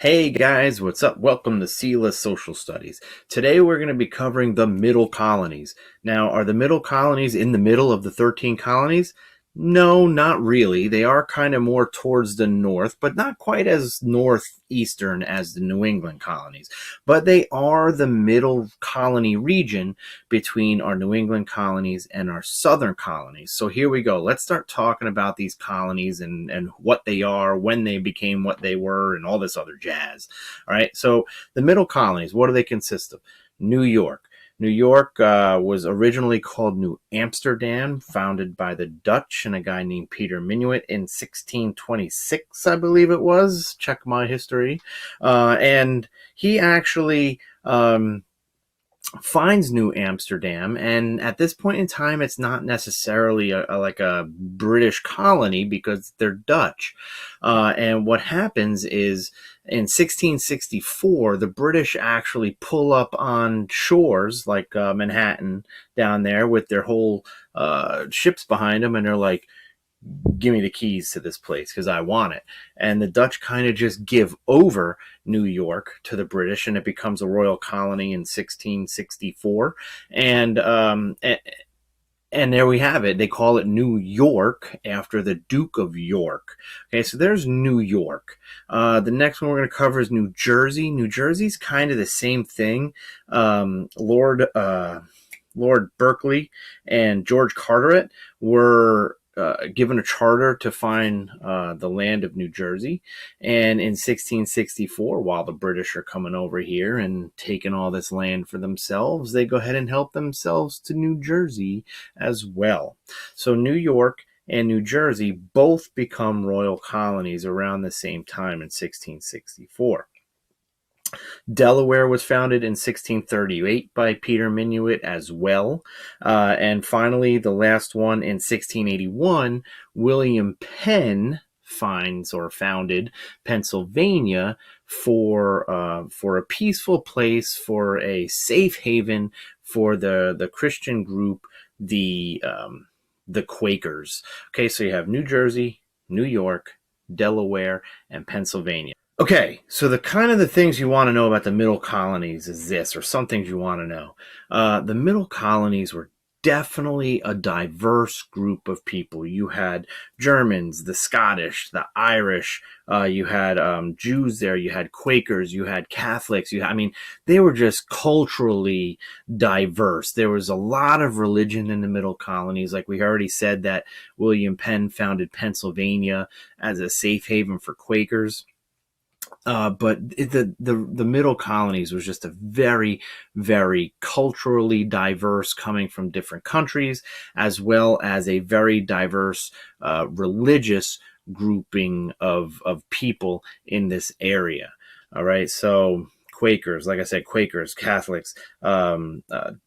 Hey guys, what's up? Welcome to C-List Social Studies. Today we're going to be covering the middle colonies. Now, are the middle colonies in the middle of the 13 colonies? No, not really. They are kind of more towards the north, but not quite as northeastern as the New England colonies. But they are the middle colony region between our New England colonies and our southern colonies. So here we go. Let's start talking about these colonies and what they are, when they became what they were, and all this other jazz. All right. So the middle colonies, what do they consist of? New York. New York was originally called New Amsterdam, founded by the Dutch and a guy named Peter Minuit in 1626, I believe it was. Check my history. And he actually finds New Amsterdam, and at this point in time it's not necessarily like a British colony because they're Dutch. And what happens is in 1664 the British actually pull up on shores like Manhattan down there with their whole ships behind them, and they're like, give me the keys to this place because I want it. And the Dutch kind of just give over New York to the British, and it becomes a royal colony in 1664. And there we have it. They call it New York after the Duke of York. Okay, so there's New York. The next one we're going to cover is New Jersey. New Jersey's kind of the same thing. Lord Berkeley and George Carteret were given a charter to find the land of New Jersey. And in 1664, while the British are coming over here and taking all this land for themselves, they go ahead and help themselves to New Jersey as well. So New York and New Jersey both become royal colonies around the same time in 1664. Delaware was founded in 1638 by Peter Minuit as well. And finally, the last one in 1681, William Penn founded Pennsylvania for a peaceful place, for a safe haven for the Christian group, the Quakers. Okay, so you have New Jersey, New York, Delaware, and Pennsylvania. Okay, so the things you want to know about the middle colonies is this, or some things you want to know. The middle colonies were definitely a diverse group of people. You had Germans, the Scottish, the Irish, you had Jews there, you had Quakers, you had Catholics, they were just culturally diverse. There was a lot of religion in the middle colonies. Like we already said that William Penn founded Pennsylvania as a safe haven for Quakers. But the middle colonies was just a very, very culturally diverse, coming from different countries, as well as a very diverse religious grouping of people in this area. All right, so Quakers, like I said, Quakers, Catholics,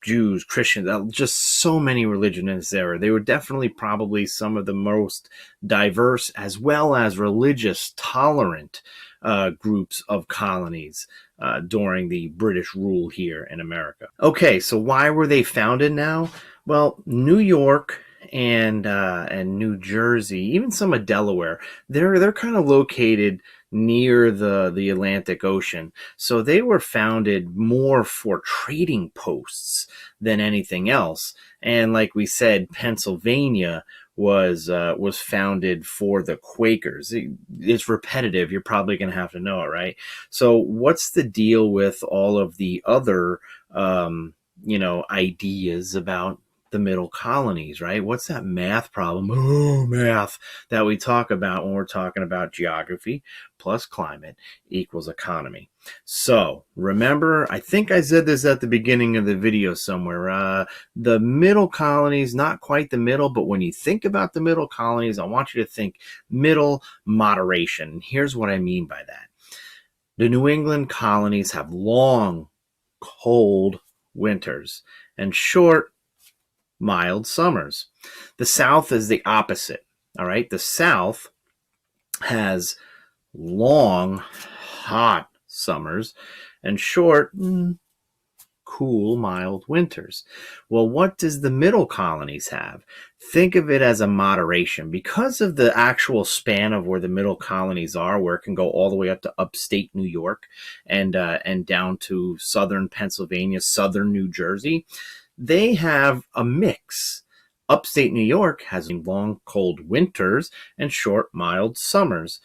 Jews, Christians, just so many religions in this era. They were definitely probably some of the most diverse as well as religious tolerant groups of colonies during the British rule here in America. Okay, so why were they founded now? Well, New York and New Jersey, even some of Delaware, they're kind of located near the Atlantic Ocean. So they were founded more for trading posts than anything else. And like we said, Pennsylvania was founded for the Quakers. It's repetitive. You're probably going to have to know it, right? So what's the deal with all of the other, ideas about the middle colonies, right? What's that math problem? Oh, math that we talk about when we're talking about geography plus climate equals economy. So remember, I think I said this at the beginning of the video somewhere, the middle colonies, not quite the middle, but when you think about the middle colonies, I want you to think middle moderation. Here's what I mean by that. The New England colonies have long, cold winters and short, mild summers. The South is the opposite. All right. The South has long, hot summers and short, cool, mild winters. Well, what does the middle colonies have? Think of it as a moderation because of the actual span of where the middle colonies are, where it can go all the way up to upstate New York and down to southern Pennsylvania, southern New Jersey. They have a mix. Upstate New York has long, cold winters and short, mild summers.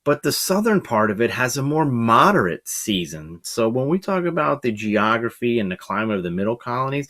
But the southern part of it has a more moderate season. So when we talk about the geography and the climate of the middle colonies,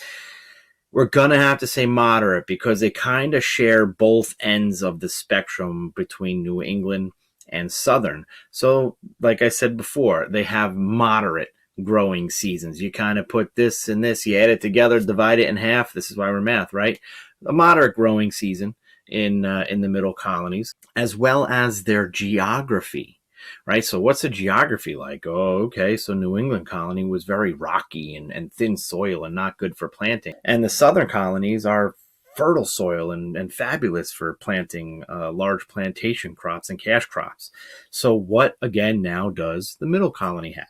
we're going to have to say moderate because they kind of share both ends of the spectrum between New England and southern. So, like I said before, they have moderate growing seasons. You kind of put this and this, you add it together, divide it in half. This is why we're math, right? A moderate growing season in the middle colonies, as well as their geography. Right. So what's the geography like? Oh, okay. So New England colony was very rocky and thin soil and not good for planting. And the southern colonies are fertile soil and fabulous for planting large plantation crops and cash crops. So what, again, now does the middle colony have?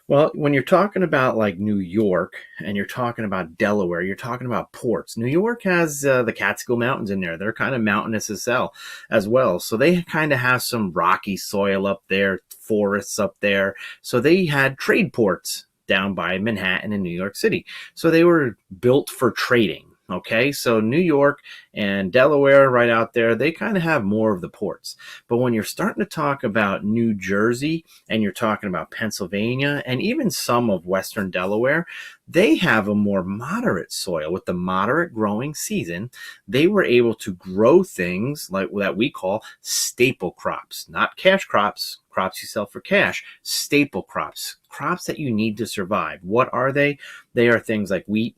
Well, when you're talking about like New York and you're talking about Delaware, you're talking about ports. New York has the Catskill Mountains in there. They're kind of mountainous as well. So they kind of have some rocky soil up there, forests up there. So they had trade ports down by Manhattan and New York City. So they were built for trading. Okay, so New York and Delaware right out there, they kind of have more of the ports. But when you're starting to talk about New Jersey and you're talking about Pennsylvania and even some of Western Delaware, they have a more moderate soil. With the moderate growing season, they were able to grow things like that we call staple crops, not cash crops, crops you sell for cash, staple crops, crops that you need to survive. What are they? They are things like wheat,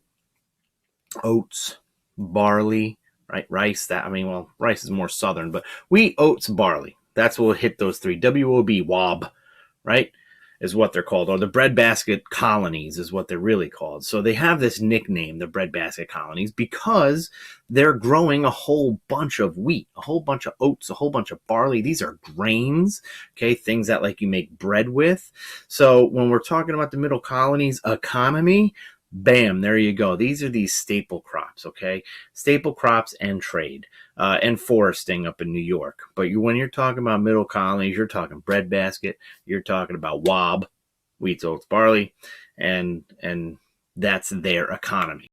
oats, barley, right? Rice. Rice is more southern, but wheat, oats, barley. That's what will hit those three. WOB, WOB, right? Is what they're called. Or the breadbasket colonies is what they're really called. So they have this nickname, the breadbasket colonies, because they're growing a whole bunch of wheat, a whole bunch of oats, a whole bunch of barley. These are grains, okay? Things that like you make bread with. So when we're talking about the middle colonies economy, bam, there you go. These are these staple crops, okay? Staple crops and trade and foresting up in New York. But when you're talking about middle colonies, you're talking breadbasket, you're talking about WOB, wheat, oats, barley, and that's their economy.